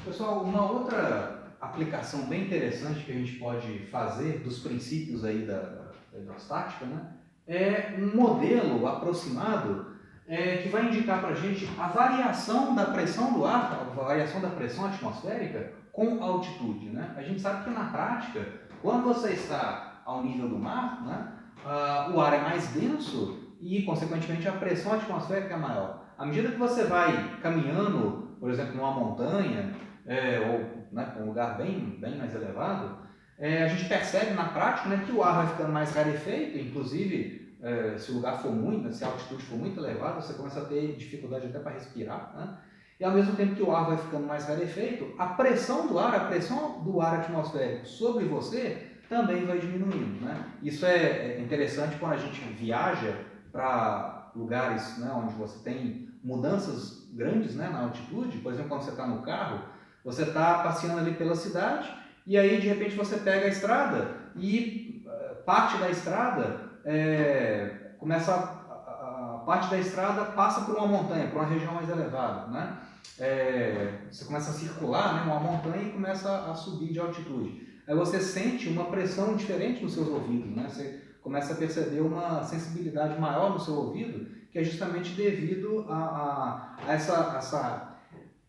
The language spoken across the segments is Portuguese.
Pessoal, uma outra aplicação bem interessante que a gente pode fazer dos princípios aí da hidrostática, né, é um modelo aproximado que vai indicar para a gente a variação da pressão do ar, a variação da pressão atmosférica com altitude. Né? A gente sabe que na prática, quando você está ao nível do mar, né, o ar é mais denso e, consequentemente, a pressão atmosférica é maior. À medida que você vai caminhando, por exemplo, numa montanha, ou né, um lugar bem mais elevado, a gente percebe na prática, né, que o ar vai ficando mais rarefeito, inclusive se o lugar for muito, né, se a altitude for muito elevada, você começa a ter dificuldade até para respirar, né? E ao mesmo tempo que o ar vai ficando mais rarefeito, a pressão do ar atmosférico sobre você também vai diminuindo, né? Isso é interessante quando a gente viaja para lugares, né, onde você tem mudanças grandes, né, na altitude. Por exemplo, quando você está no carro, você está passeando ali pela cidade e aí de repente você pega a estrada e parte da estrada parte da estrada passa por uma montanha, por uma região mais elevada, né? Você começa a circular, né, uma montanha e começa a subir de altitude. Aí você sente uma pressão diferente nos seus ouvidos, né? Você começa a perceber uma sensibilidade maior no seu ouvido, que é justamente devido a essa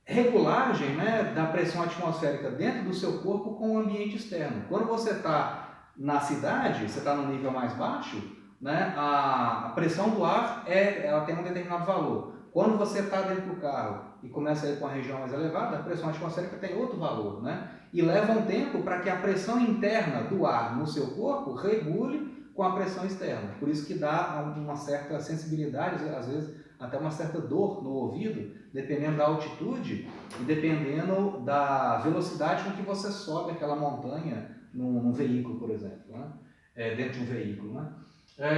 regulagem, né, da pressão atmosférica dentro do seu corpo com o ambiente externo. Quando você está na cidade, você está no nível mais baixo, né, a pressão do ar ela tem um determinado valor. Quando você está dentro do carro e começa a ir com a região mais elevada, a pressão atmosférica tem outro valor, né? E leva um tempo para que a pressão interna do ar no seu corpo regule com a pressão externa. Por isso que dá uma certa sensibilidade, às vezes até uma certa dor no ouvido, dependendo da altitude e dependendo da velocidade com que você sobe aquela montanha num veículo, por exemplo, né? Dentro de um veículo, né?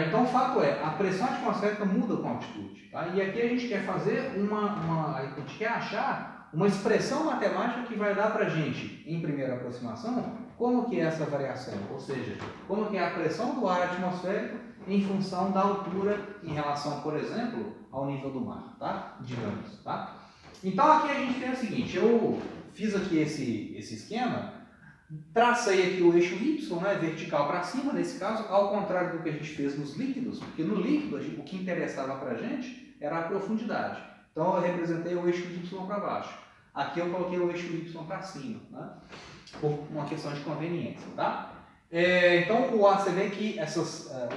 Então, o fato é, a pressão atmosférica muda com a altitude. Tá? E aqui a gente quer fazer a gente quer achar uma expressão matemática que vai dar para a gente, em primeira aproximação, como que é essa variação, ou seja, como que é a pressão do ar atmosférico em função da altura em relação, por exemplo, ao nível do mar, tá? Digamos, tá? Então aqui a gente tem o seguinte, eu fiz aqui esse esquema, tracei aqui o eixo Y, né, vertical para cima, nesse caso, ao contrário do que a gente fez nos líquidos, porque no líquido o que interessava para a gente era a profundidade. Então eu representei o eixo Y para baixo. Aqui eu coloquei o eixo Y para cima, né, por uma questão de conveniência. Tá? Então o ar, você vê que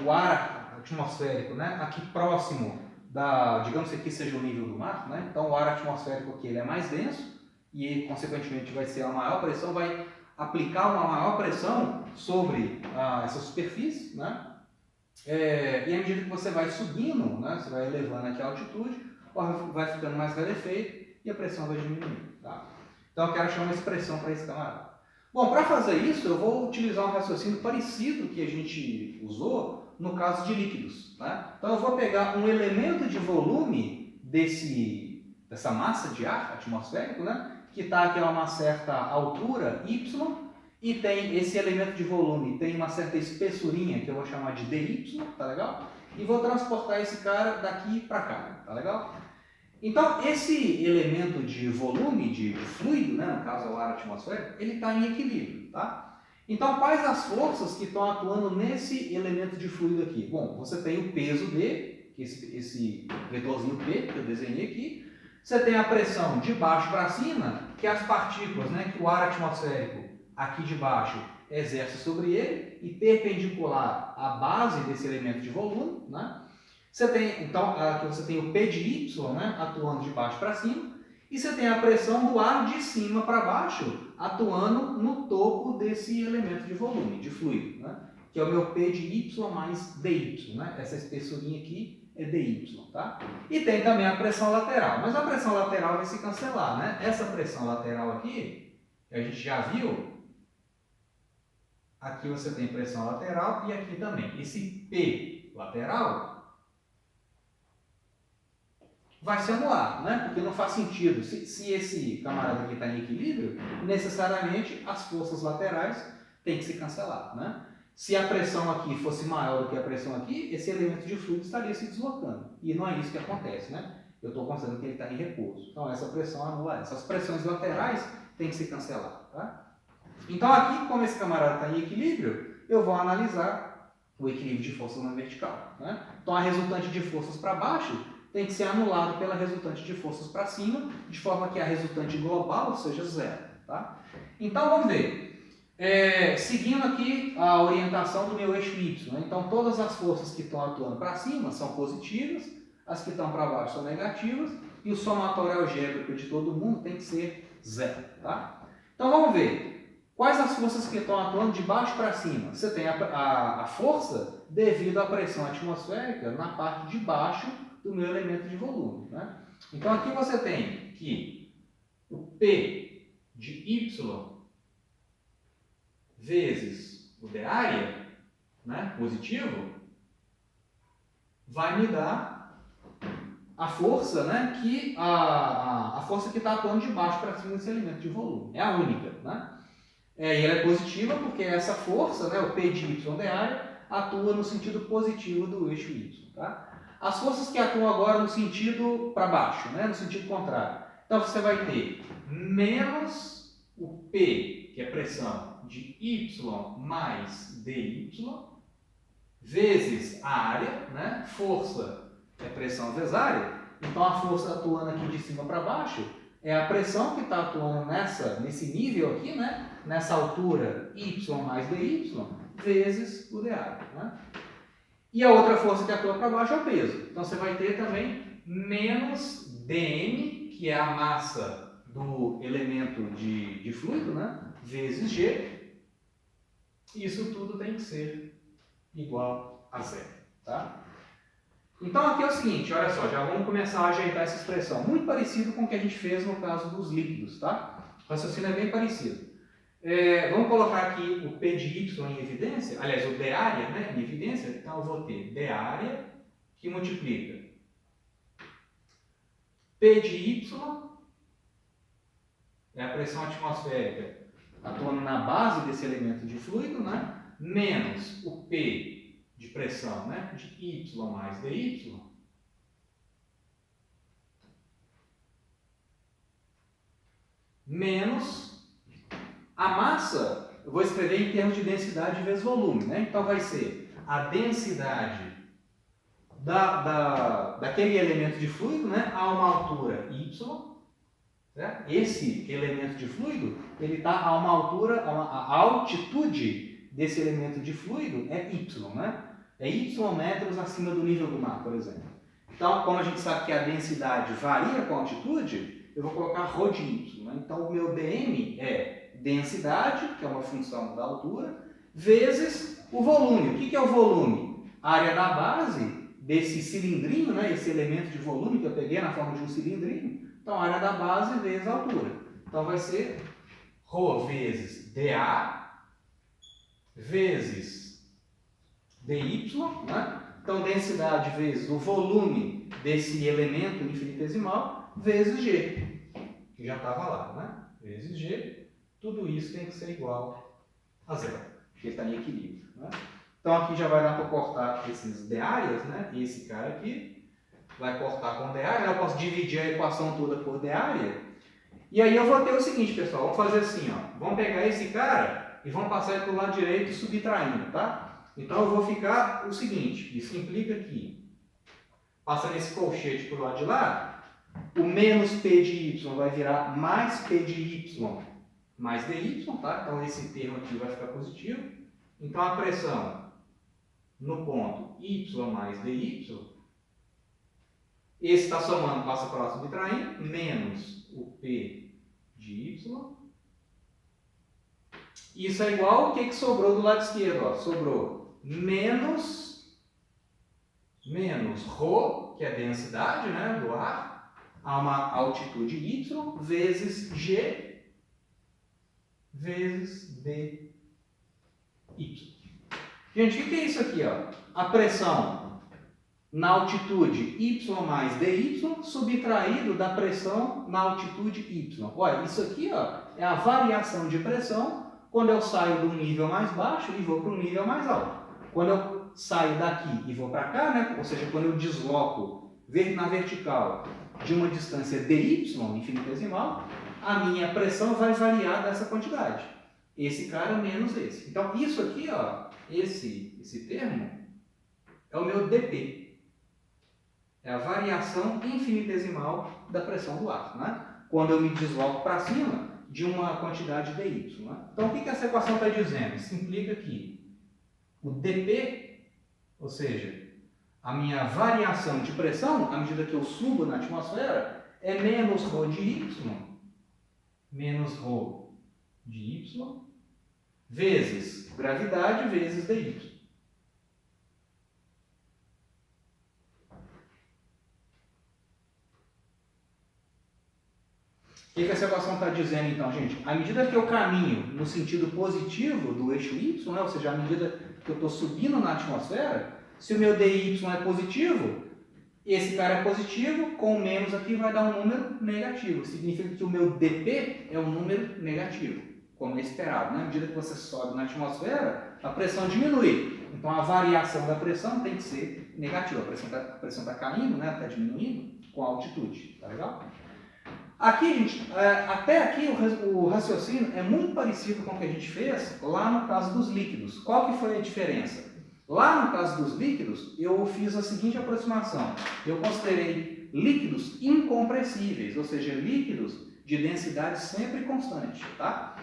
o ar atmosférico, né, aqui próximo digamos que aqui seja o nível do mar, né, então o ar atmosférico aqui ele é mais denso e consequentemente vai ser a maior pressão, vai aplicar uma maior pressão sobre essa superfície, né? E à medida que você vai subindo, né, você vai elevando aqui a altitude, o ar vai ficando mais rarefeito e a pressão vai diminuindo. Tá? Então eu quero achar uma expressão para esse camarada. Bom, para fazer isso eu vou utilizar um raciocínio parecido que a gente usou no caso de líquidos. Né? Então eu vou pegar um elemento de volume dessa massa de ar atmosférico, né? Que está aqui a uma certa altura, y, e tem esse elemento de volume, tem uma certa espessurinha, que eu vou chamar de dy, tá legal? E vou transportar esse cara daqui para cá, tá legal? Então, esse elemento de volume, de fluido, né, no caso é o ar atmosférico, ele está em equilíbrio, tá? Então, quais as forças que estão atuando nesse elemento de fluido aqui? Bom, você tem o peso D, que esse vetorzinho P, que eu desenhei aqui. Você tem a pressão de baixo para cima, que é as partículas, né, que o ar atmosférico aqui de baixo exerce sobre ele, e perpendicular à base desse elemento de volume, né? Então, aqui você tem o P de Y, né, atuando de baixo para cima, e você tem a pressão do ar de cima para baixo, atuando no topo desse elemento de volume, de fluido, né, que é o meu P de Y mais dy, né, essa espessurinha aqui é dy, tá? E tem também a pressão lateral, mas a pressão lateral vai se cancelar, né? Essa pressão lateral aqui, que a gente já viu, aqui você tem pressão lateral e aqui também. Esse P lateral vai se anular, né? Porque não faz sentido. Se esse camarada aqui está em equilíbrio, necessariamente as forças laterais têm que se cancelar, né? Se a pressão aqui fosse maior do que a pressão aqui, esse elemento de fluido estaria se deslocando. E não é isso que acontece, né? Eu estou considerando que ele está em repouso. Então essa pressão anula essa. As pressões laterais tem que ser cancelado. Tá? Então aqui, como esse camarada está em equilíbrio, eu vou analisar o equilíbrio de forças na vertical. Né? Então a resultante de forças para baixo tem que ser anulado pela resultante de forças para cima, de forma que a resultante global seja zero. Tá? Então vamos ver. Seguindo aqui a orientação do meu eixo Y. Né? Então todas as forças que estão atuando para cima são positivas, as que estão para baixo são negativas, e o somatório algébrico de todo mundo tem que ser zero. Tá? Então vamos ver. Quais as forças que estão atuando de baixo para cima? Você tem a força devido à pressão atmosférica na parte de baixo do meu elemento de volume. Né? Então aqui você tem que o P de Y vezes o de área, né, positivo, vai me dar a força, né, a força que está atuando de baixo para cima desse elemento de volume. É a única. Né? E ela é positiva porque essa força, né, o P de Y de área, atua no sentido positivo do eixo Y. Tá? As forças que atuam agora no sentido para baixo, né, no sentido contrário. Então você vai ter menos o P, que é pressão, de Y mais dy, vezes a área, né? Força é pressão vezes área. Então a força atuando aqui de cima para baixo é a pressão que está atuando nesse nível aqui, né? Nessa altura Y mais dy, vezes o de área. Né? E a outra força que atua para baixo é o peso. Então você vai ter também menos dm, que é a massa do elemento de fluido, né? Vezes g. Isso tudo tem que ser igual a zero. Tá? Então aqui é o seguinte, olha só, já vamos começar a ajeitar essa expressão. Muito parecido com o que a gente fez no caso dos líquidos. Tá? O raciocínio é bem parecido. Vamos colocar aqui o P de Y em evidência, aliás, o d área, né, em evidência. Então eu vou ter d área que multiplica P de Y, é a pressão atmosférica atuando na base desse elemento de fluido, né? Menos o P de pressão, né? De Y mais dy, menos a massa, eu vou escrever em termos de densidade vezes volume, né? Então vai ser a densidade daquele elemento de fluido, né? A uma altura y. Esse elemento de fluido, ele está a uma altura, a altitude desse elemento de fluido é y, né? É y metros acima do nível do mar, por exemplo. Então, como a gente sabe que a densidade varia com a altitude, eu vou colocar ρ de y. Né? Então, o meu dm é densidade, que é uma função da altura, vezes o volume. O que é o volume? A área da base desse cilindrinho, né? Esse elemento de volume que eu peguei na forma de um cilindrinho. Então, a área da base vezes a altura. Então, vai ser ρ vezes dA vezes dy, né? Então, densidade vezes o volume desse elemento infinitesimal vezes g, que já estava lá, né? Vezes g. Tudo isso tem que ser igual a zero, porque está em equilíbrio. Né? Então, aqui já vai dar para cortar esses d áreas, né? Esse cara aqui vai cortar com d área, eu posso dividir a equação toda por d área. E aí eu vou ter o seguinte, pessoal, vamos fazer assim, ó. Vamos pegar esse cara e vamos passar ele para o lado direito subtraindo, tá? Então eu vou ficar o seguinte, isso implica que, passando esse colchete para o lado de lá, o menos P de Y vai virar mais P de Y mais dy, tá? Então esse termo aqui vai ficar positivo. Então a pressão no ponto Y mais dy, esse está somando, passa para lá subtraindo, menos o P de Y. Isso é igual ao que sobrou do lado esquerdo. Ó. Sobrou menos ρ, que é a densidade, né, do ar, a uma altitude Y, vezes G, vezes dy. Gente, o que é isso aqui? Ó? A pressão na altitude y mais dy subtraído da pressão na altitude y. Olha, isso aqui ó, é a variação de pressão quando eu saio de um nível mais baixo e vou para um nível mais alto. Quando eu saio daqui e vou para cá, né, ou seja, quando eu desloco na vertical de uma distância dy, infinitesimal, a minha pressão vai variar dessa quantidade. Esse cara menos esse. Então, isso aqui, ó, esse termo, é o meu dP. É a variação infinitesimal da pressão do ar, né? Quando eu me desloco para cima de uma quantidade dy. Né? Então, o que essa equação está dizendo? Isso implica que o dP, ou seja, a minha variação de pressão, à medida que eu subo na atmosfera, é menos ρ de y, menos ρ de y, vezes gravidade, vezes dy. O que essa equação está dizendo, então, gente? À medida que eu caminho no sentido positivo do eixo y, né? Ou seja, à medida que eu estou subindo na atmosfera, se o meu dy é positivo, esse cara é positivo, com menos aqui vai dar um número negativo. Significa que o meu dP é um número negativo, como é esperado. Né? À medida que você sobe na atmosfera, a pressão diminui. Então, a variação da pressão tem que ser negativa. A pressão está caindo, né? Está diminuindo com a altitude. Tá legal? Aqui, gente, até aqui o raciocínio é muito parecido com o que a gente fez lá no caso dos líquidos. Qual que foi a diferença? Lá no caso dos líquidos, eu fiz a seguinte aproximação. Eu considerei líquidos incompressíveis, ou seja, líquidos de densidade sempre constante. Tá?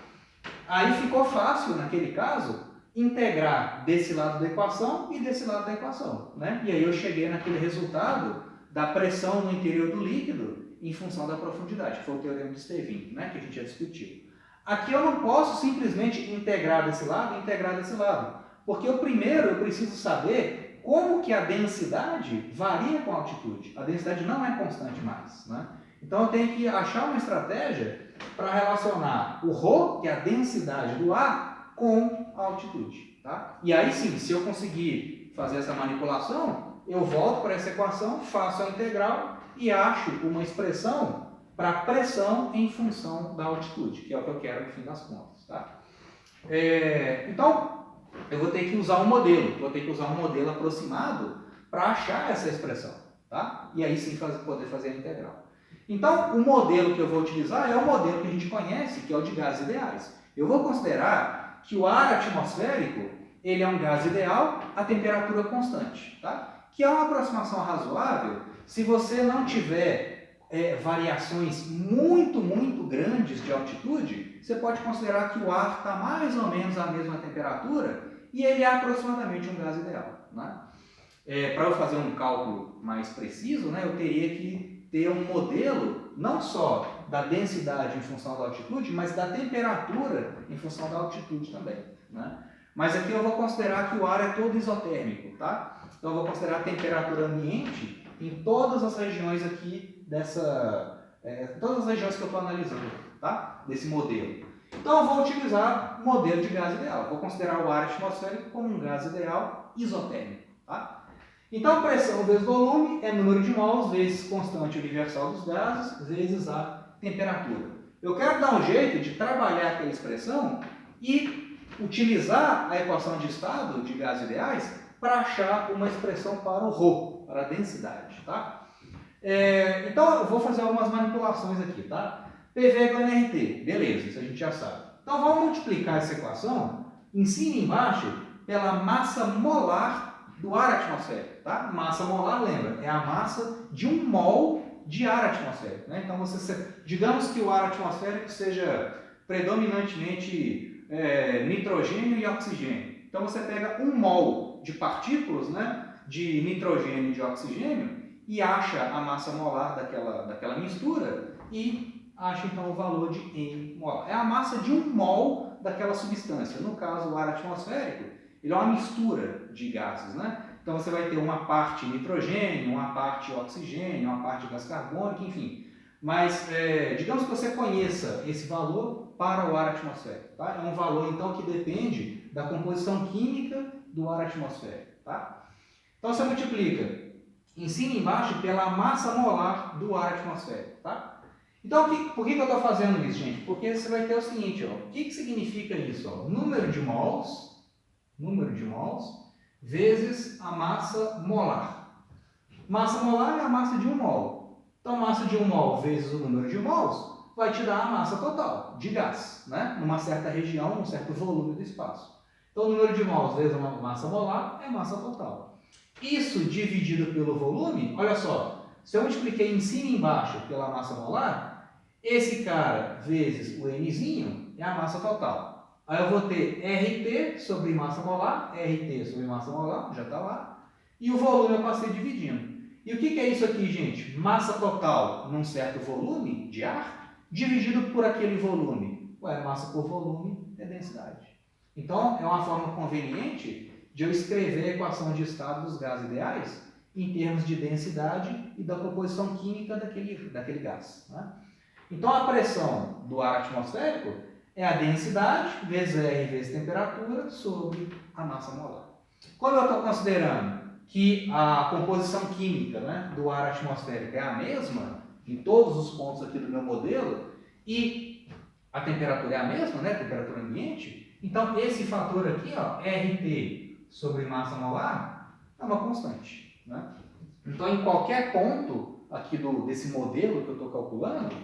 Aí ficou fácil, naquele caso, integrar desse lado da equação e desse lado da equação. Né? E aí eu cheguei naquele resultado da pressão no interior do líquido em função da profundidade, que foi o teorema de Stevin, né, que a gente já discutiu. Aqui eu não posso simplesmente integrar desse lado e integrar desse lado, porque primeiro eu preciso saber como que a densidade varia com a altitude. A densidade não é constante mais. Né? Então eu tenho que achar uma estratégia para relacionar o ρ, que é a densidade do ar, com a altitude. Tá? E aí sim, se eu conseguir fazer essa manipulação, eu volto para essa equação, faço a integral e acho uma expressão para pressão em função da altitude, que é o que eu quero no fim das contas. Tá? Então, eu vou ter que usar um modelo, aproximado para achar essa expressão. Tá? E aí sim poder fazer a integral. Então, o modelo que eu vou utilizar é o modelo que a gente conhece, que é o de gases ideais. Eu vou considerar que o ar atmosférico ele é um gás ideal a temperatura constante. Tá? Que é uma aproximação razoável se você não tiver variações muito grandes de altitude. Você pode considerar que o ar está mais ou menos à mesma temperatura e ele é aproximadamente um gás ideal. Né? Para eu fazer um cálculo mais preciso, né, eu teria que ter um modelo não só da densidade em função da altitude, mas da temperatura em função da altitude também. Né? Mas aqui eu vou considerar que o ar é todo isotérmico. Tá? Então eu vou considerar a temperatura ambiente em todas as regiões aqui todas as regiões que eu estou analisando, tá? Desse modelo. Então eu vou utilizar o modelo de gás ideal. Vou considerar o ar atmosférico como um gás ideal isotérmico, tá? Então pressão vezes volume é número de mols vezes constante universal dos gases vezes a temperatura. Eu quero dar um jeito de trabalhar aquela expressão e utilizar a equação de estado de gases ideais para achar uma expressão para o ρ, para a densidade. Tá? Então, eu vou fazer algumas manipulações aqui. Tá? PV igual a nRT. Beleza, isso a gente já sabe. Então, vamos multiplicar essa equação, em cima e embaixo, pela massa molar do ar atmosférico. Tá? Massa molar, lembra, é a massa de um mol de ar atmosférico. Né? Então, digamos que o ar atmosférico seja predominantemente nitrogênio e oxigênio. Então, você pega um mol de partículas, né, de nitrogênio e de oxigênio e acha a massa molar daquela mistura e acha então o valor de N molar. É a massa de um mol daquela substância. No caso, o ar atmosférico, ele é uma mistura de gases. Né? Então você vai ter uma parte nitrogênio, uma parte oxigênio, uma parte gás carbônico, enfim. Mas digamos que você conheça esse valor para o ar atmosférico. Tá? É um valor então que depende da composição química do ar atmosférico. Tá? Então você multiplica em cima e embaixo pela massa molar do ar atmosférico. Tá? Então por que eu estou fazendo isso, gente? Porque você vai ter o seguinte, ó, o que significa isso? Ó? Número de mols vezes a massa molar. Massa molar é a massa de um mol. Então massa de um mol vezes o número de mols vai te dar a massa total de gás, né? Numa certa região, num certo volume do espaço. Então, o número de mols vezes a massa molar é massa total. Isso dividido pelo volume, olha só, se eu multipliquei em cima e embaixo pela massa molar, esse cara vezes o Nzinho é a massa total. Aí eu vou ter RT sobre massa molar, RT sobre massa molar, já está lá, e o volume eu passei dividindo. E o que é isso aqui, gente? Massa total num certo volume de ar, dividido por aquele volume. Ué, massa por volume é densidade. Então, é uma forma conveniente de eu escrever a equação de estado dos gases ideais em termos de densidade e da composição química daquele gás, né? Então, a pressão do ar atmosférico é a densidade vezes R vezes temperatura sobre a massa molar. Quando eu estou considerando que a composição química, né, do ar atmosférico é a mesma em todos os pontos aqui do meu modelo e a temperatura é a mesma, né, temperatura ambiente, então esse fator aqui, ó, RT sobre massa molar, é uma constante, né? Então, em qualquer ponto aqui desse modelo que eu estou calculando,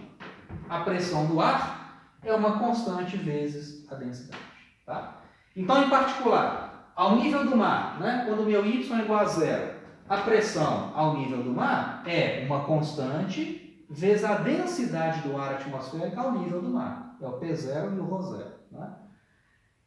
a pressão do ar é uma constante vezes a densidade, tá? Então, em particular, ao nível do mar, né, quando o meu y é igual a zero, a pressão ao nível do mar é uma constante vezes a densidade do ar atmosférico ao nível do mar. É o P0 e o ρ0, né?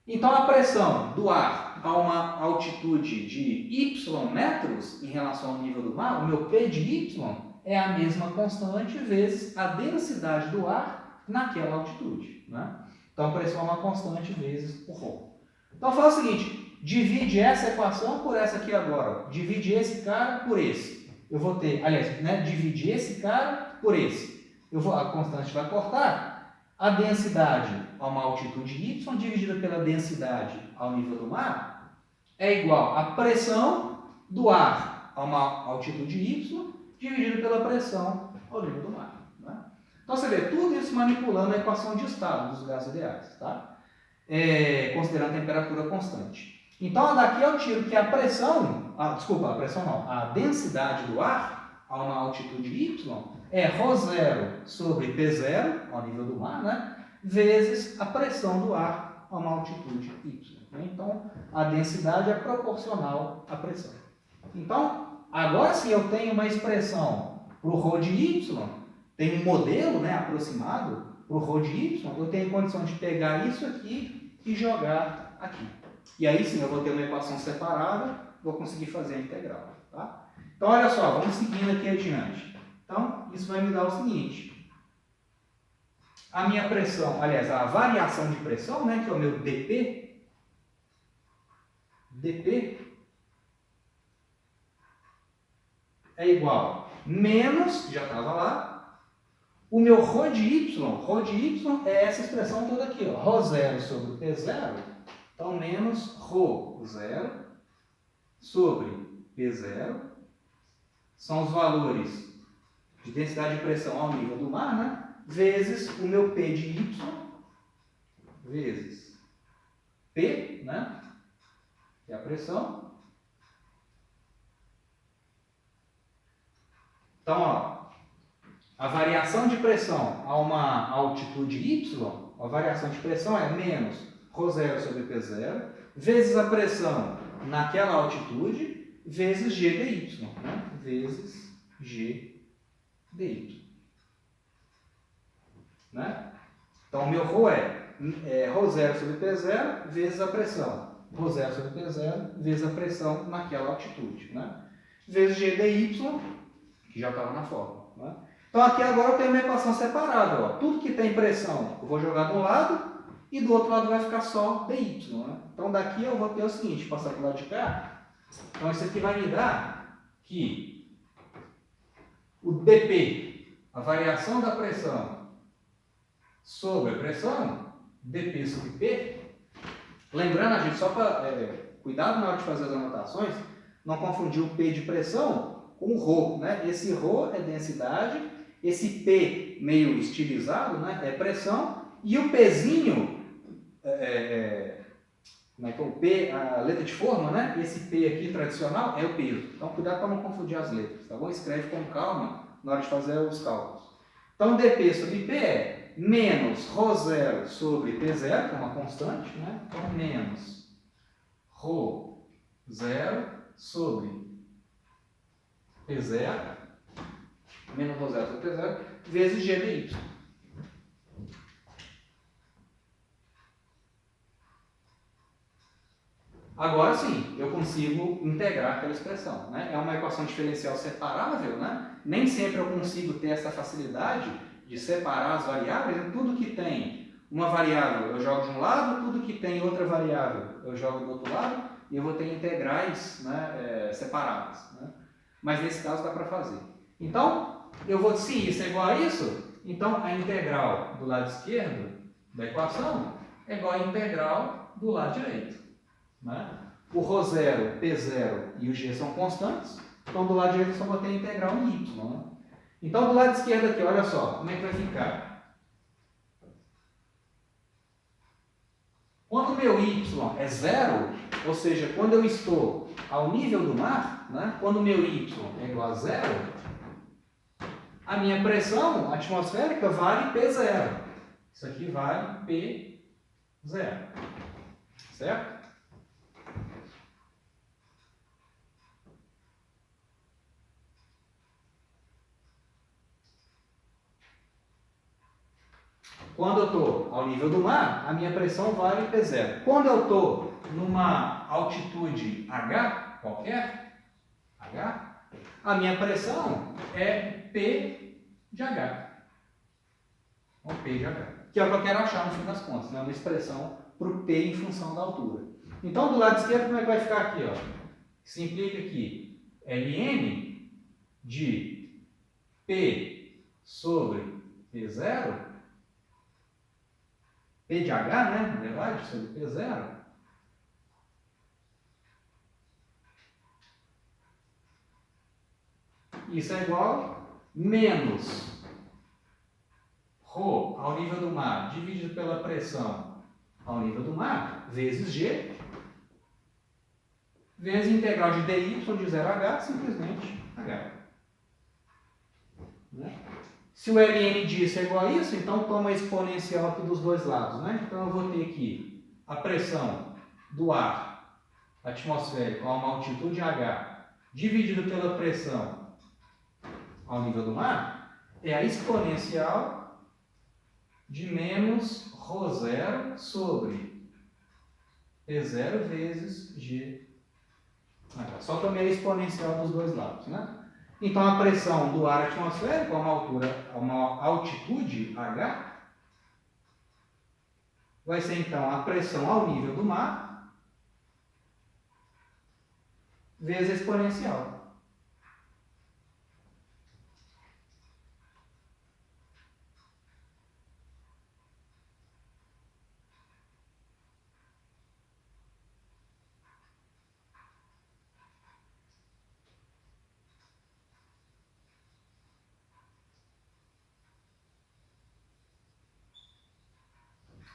Então, a pressão do ar a uma altitude de y metros em relação ao nível do mar, o meu P de y é a mesma constante vezes a densidade do ar naquela altitude, né? Então, a pressão é uma constante vezes o ρ. Então, faz o seguinte, divide essa equação por essa aqui agora. Divide esse cara por esse. Eu vou ter, aliás, né, divide esse cara por esse. A constante vai cortar. A densidade a uma altitude y dividida pela densidade ao nível do mar é igual à pressão do ar a uma altitude y dividido pela pressão ao nível do mar, né? Então, você vê tudo isso manipulando a equação de estado dos gases ideais, tá? Considerando a temperatura constante. Então, daqui eu tiro que a densidade do ar a uma altitude y é ρ0 sobre P0, ao nível do mar, né? Vezes a pressão do ar a uma altitude y. Então, a densidade é proporcional à pressão. Então, agora sim eu tenho uma expressão para o ρ de y, tem um modelo, né, aproximado para o ρ de y, eu tenho condição de pegar isso aqui e jogar aqui. E aí sim eu vou ter uma equação separada, vou conseguir fazer a integral, tá? Então, olha só, vamos seguindo aqui adiante. Então, isso vai me dar o seguinte. A minha pressão, aliás, a variação de pressão, né, que é o meu dP é igual menos, já estava lá, o meu ρ de y é essa expressão toda aqui, ó, ρ0 sobre P0, então menos ρ0 sobre P0, são os valores de densidade de pressão ao nível do mar, né? Vezes o meu P de y, vezes P, né? Que é a pressão. Então, ó, a variação de pressão a uma altitude y, a variação de pressão é menos ρ0 sobre P0, vezes a pressão naquela altitude, vezes G dy, né? Vezes G dy. Né? Então, o meu ρ é ρ0 sobre P0 vezes a pressão. ρ0 sobre P0 vezes a pressão naquela altitude. Né? Vezes G dy, que já estava na fórmula. Né? Então, aqui agora eu tenho uma equação separada. Ó. Tudo que tem pressão eu vou jogar de um lado e do outro lado vai ficar só dy. Né? Então, daqui eu vou ter o seguinte, passar para o lado de cá. Então, isso aqui vai me dar que o dP, a variação da pressão sobre a pressão, dP sobre P. Lembrando, gente, só para cuidado na hora de fazer as anotações, não confundir o P de pressão com o ρ, né? Esse ρ é densidade, esse P meio estilizado, né, é pressão, e o Pzinho, como é que é o P, a letra de forma, né? Esse P aqui tradicional é o peso. Então, cuidado para não confundir as letras, tá bom? Escreve com calma na hora de fazer os cálculos. Então, dP sobre P é menos ρ0 sobre P0, que é uma constante, né? Então, menos ρ0 sobre P0, menos ρ0 sobre P0, vezes G dy. Agora sim, eu consigo integrar aquela expressão, né? É uma equação diferencial separável, né? Nem sempre eu consigo ter essa facilidade de separar as variáveis. Tudo que tem uma variável eu jogo de um lado, tudo que tem outra variável eu jogo do outro lado, e eu vou ter integrais, né, separadas, né? Mas nesse caso dá para fazer. Então, se isso é igual a isso, então a integral do lado esquerdo da equação é igual à integral do lado direito. Né? O ρ0, P0 e o G são constantes, então do lado direito eu só vou ter a integral em y. Né? Então do lado esquerdo aqui, olha só, como é que vai ficar? Quando o meu y é zero, ou seja, quando eu estou ao nível do mar, né? Quando o meu y é igual a zero, a minha pressão atmosférica vale P0. Isso aqui vale P0. Certo? Quando eu estou ao nível do mar, a minha pressão vale P0. Quando eu estou numa altitude H, qualquer, H, a minha pressão é P de H. Ou P de H. Que é o que eu quero achar no fim das contas, né? Uma expressão para o P em função da altura. Então, do lado esquerdo, como é que vai ficar aqui? Ó? Isso implica que Ln de P sobre P0, P de H, né, na verdade, sobre P0, isso é igual a menos ρ ao nível do mar dividido pela pressão ao nível do mar, vezes G, vezes integral de dy de 0 a h, simplesmente h. Né? Se o Ln disso é igual a isso, então toma a exponencial aqui dos dois lados. Né? Então eu vou ter aqui a pressão do ar atmosférico a uma altitude h dividido pela pressão ao nível do mar, é a exponencial de menos ρ0 sobre P0 vezes G. Só tomei a exponencial dos dois lados. Né? Então, a pressão do ar atmosférico a uma altitude H vai ser, então, a pressão ao nível do mar vezes a exponencial.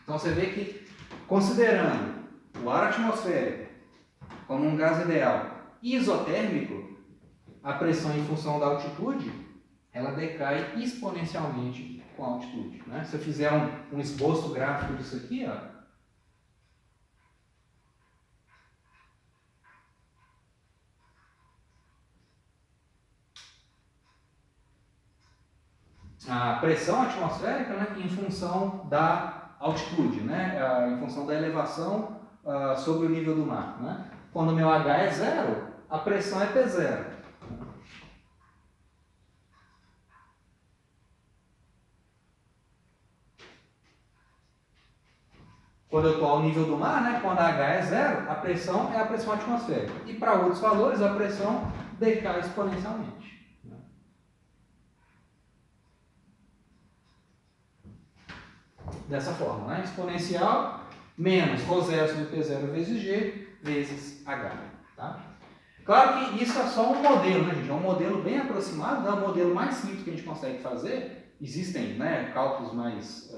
Então, você vê que, considerando o ar atmosférico como um gás ideal isotérmico, a pressão em função da altitude, ela decai exponencialmente com a altitude. Né? Se eu fizer um esboço gráfico disso aqui, ó, a pressão atmosférica, né, em função da altitude, né, em função da elevação sobre o nível do mar. Né? Quando o meu H é zero, a pressão é P0. Quando eu estou ao nível do mar, né, quando a H é zero, a pressão é a pressão atmosférica. E para outros valores, a pressão decai exponencialmente. Dessa forma, né? Exponencial menos ρ0 sobre P0 vezes G vezes H. Tá? Claro que isso é só um modelo, né, gente? É um modelo bem aproximado, é o modelo mais simples que a gente consegue fazer. Existem, né, cálculos mais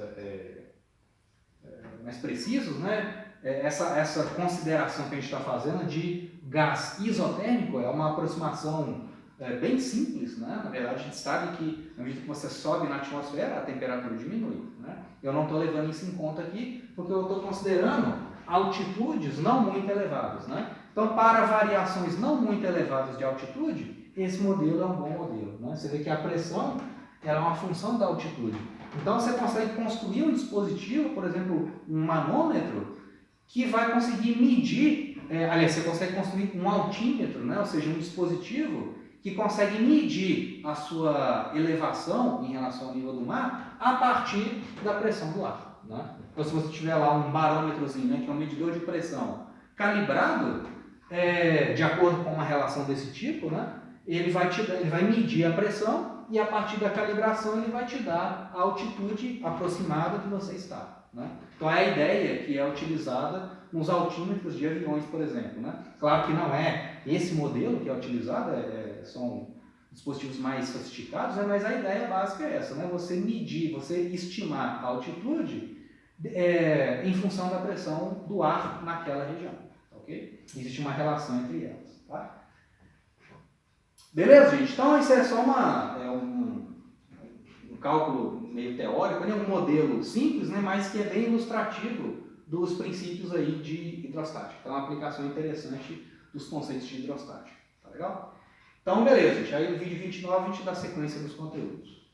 precisos, né? Essa consideração que a gente está fazendo de gás isotérmico é uma aproximação bem simples, né? Na verdade, a gente sabe que, na medida que você sobe na atmosfera, a temperatura diminui, né? Eu não estou levando isso em conta aqui, porque eu estou considerando altitudes não muito elevadas, né? Então, para variações não muito elevadas de altitude, esse modelo é um bom modelo, né? Você vê que a pressão ela é uma função da altitude. Então, você consegue construir um dispositivo, por exemplo, um manômetro, que vai conseguir medir, aliás, você consegue construir um altímetro, né? Ou seja, um dispositivo que consegue medir a sua elevação em relação ao nível do mar a partir da pressão do ar, né? Então, se você tiver lá um barômetrozinho, né, que é um medidor de pressão calibrado, de acordo com uma relação desse tipo, né, ele vai medir a pressão e a partir da calibração ele vai te dar a altitude aproximada que você está, né? Então é a ideia que é utilizada nos altímetros de aviões, por exemplo, né? Claro que não é esse modelo que é utilizado, são dispositivos mais sofisticados, né? Mas a ideia básica é essa, né? Você medir, você estimar a altitude em função da pressão do ar naquela região, ok? Existe uma relação entre elas, tá? Beleza, gente? Então isso é só um cálculo meio teórico, um modelo simples, né? Mas que é bem ilustrativo dos princípios aí de hidrostática. Então é uma aplicação interessante dos conceitos de hidrostática, tá legal? Então beleza, gente. Aí no vídeo 29 a gente dá sequência dos conteúdos.